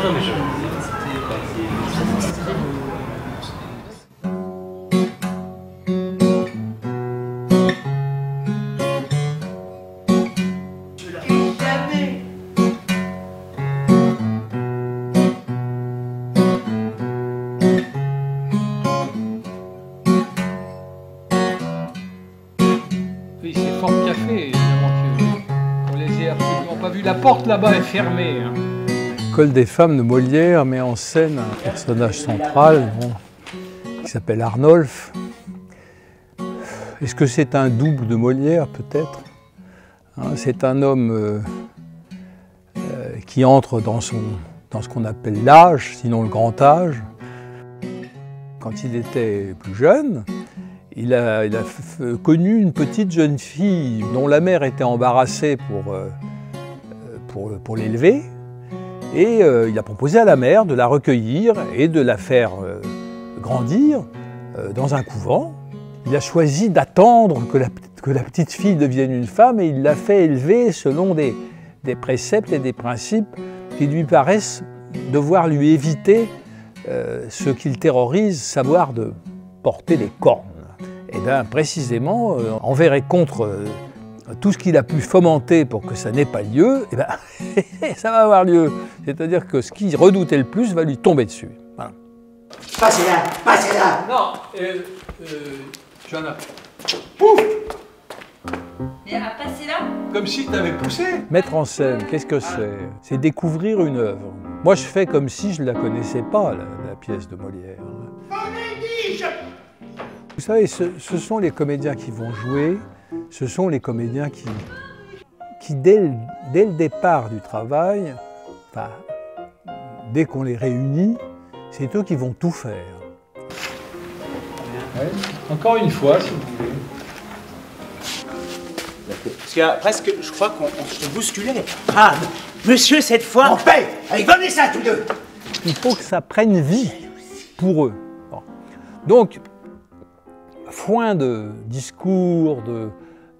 non, mais je... Oui, c'est Fort Café, évidemment, qu'on les ait absolument pas vus. La porte là-bas est fermée. Hein. L'école des femmes de Molière met en scène un personnage central qui s'appelle Arnolphe. Est-ce que c'est un double de Molière, peut-être? C'est un homme qui entre dans ce qu'on appelle l'âge, sinon le grand âge. Quand il était plus jeune, il a connu une petite jeune fille dont la mère était embarrassée pour l'élever. Et il a proposé à la mère de la recueillir et de la faire grandir dans un couvent. Il a choisi d'attendre que la petite fille devienne une femme et il l'a fait élever selon des préceptes et des principes qui lui paraissent devoir lui éviter ce qu'il terrorise, savoir de porter des cornes. Et bien précisément, envers et contre tout ce qu'il a pu fomenter pour que ça n'ait pas lieu, et ben, ça va avoir lieu. C'est-à-dire que ce qu'il redoutait le plus va lui tomber dessus. Voilà. Passez là, passez là. Non, j'en ai. Pouf. Mais à passer là? Comme si tu avais poussé. Mettre en scène, qu'est-ce que c'est? C'est découvrir une œuvre. Moi, je fais comme si je ne la connaissais pas, la pièce de Molière. Vous savez, ce sont les comédiens qui vont jouer, ce sont les comédiens qui dès le départ du travail, enfin, dès qu'on les réunit, c'est eux qui vont tout faire. Ouais. Encore une fois, si vous voulez. Parce qu'il y a presque, je crois qu'on se bousculait. Ah, monsieur, cette fois... En paix. Allez, venez ça, tous deux. Il faut que ça prenne vie pour eux. Bon. Donc, foin de discours,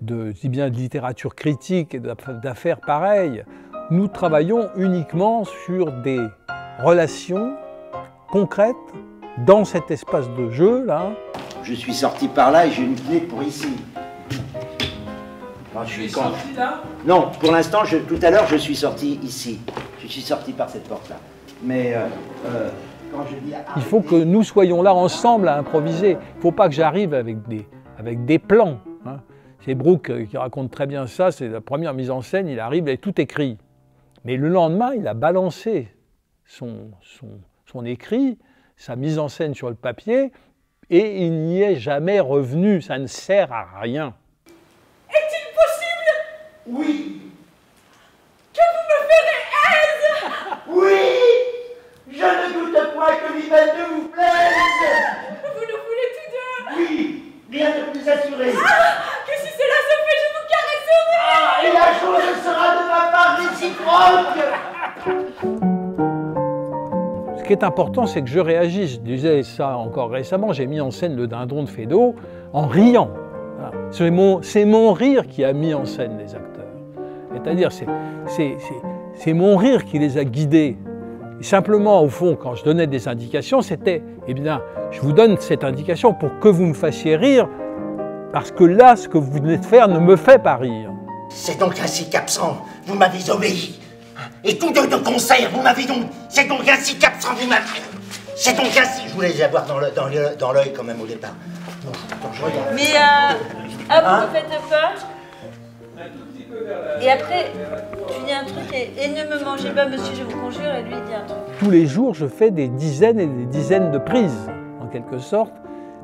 de littérature critique et d'affaires pareilles, nous travaillons uniquement sur des relations concrètes dans cet espace de jeu là. Je suis sorti par là et j'ai une clé pour ici. Alors, je suis sorti là? Non, pour l'instant, tout à l'heure, je suis sorti ici. Je suis sorti par cette porte-là. Mais quand je dis... Il faut que nous soyons là ensemble à improviser. Il ne faut pas que j'arrive avec des plans. Hein. C'est Brooke qui raconte très bien ça, c'est la première mise en scène, il arrive avec tout écrit. Mais le lendemain, il a balancé son écrit, sa mise en scène sur le papier, et il n'y est jamais revenu, ça ne sert à rien. Est-il possible Oui. que vous me ferez aise? Oui. Je ne doute point que Vivette vous plaise. Vous nous voulez tous deux? Oui. Rien de plus assuré. Ah, que si cela se fait, je vous caresserai. Ah, et la chose sera de ma part réciproque. Ce qui est important, c'est que je réagisse. Je disais ça encore récemment, j'ai mis en scène le dindon de Feydeau en riant. Voilà. C'est mon rire qui a mis en scène les acteurs. C'est-à-dire, c'est mon rire qui les a guidés. Et simplement, au fond, quand je donnais des indications, c'était, eh bien, je vous donne cette indication pour que vous me fassiez rire, parce que là, ce que vous venez de faire ne me fait pas rire. C'est donc ainsi qu'absent, vous m'avez obéi. Et tous deux de concert, vous m'avez donc... C'est donc ainsi qu'absent, vous m'avez... C'est donc ainsi... Je voulais les avoir dans l'œil quand même au départ. Bon, quand je regarde... Mais vous ne faites pas? Et après, tu dis un truc et ne me mangez pas, monsieur, je vous conjure, et lui il dit un truc. Tous les jours, je fais des dizaines et des dizaines de prises, en quelque sorte.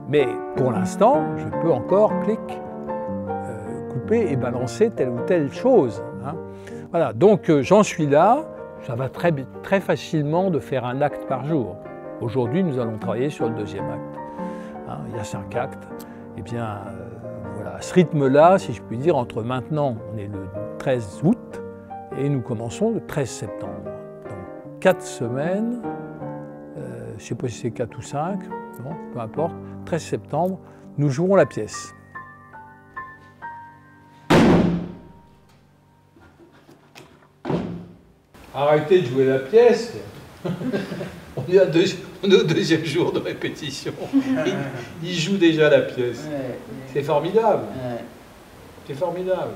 Mais pour l'instant, je peux encore, couper et balancer telle ou telle chose. Hein. Voilà, donc j'en suis là. Ça va très facilement de faire un acte par jour. Aujourd'hui, nous allons travailler sur le deuxième acte. Hein, il y a 5 actes. Eh bien, voilà, à ce rythme-là, si je puis dire, entre maintenant, on est le 13 août, et nous commençons le 13 septembre. Donc 4 semaines, je ne sais pas si c'est 4 ou 5, bon, peu importe, 13 septembre, nous jouerons la pièce. Arrêtez de jouer la pièce. On est au deuxième jour de répétition. Il joue déjà la pièce. C'est formidable. C'est formidable.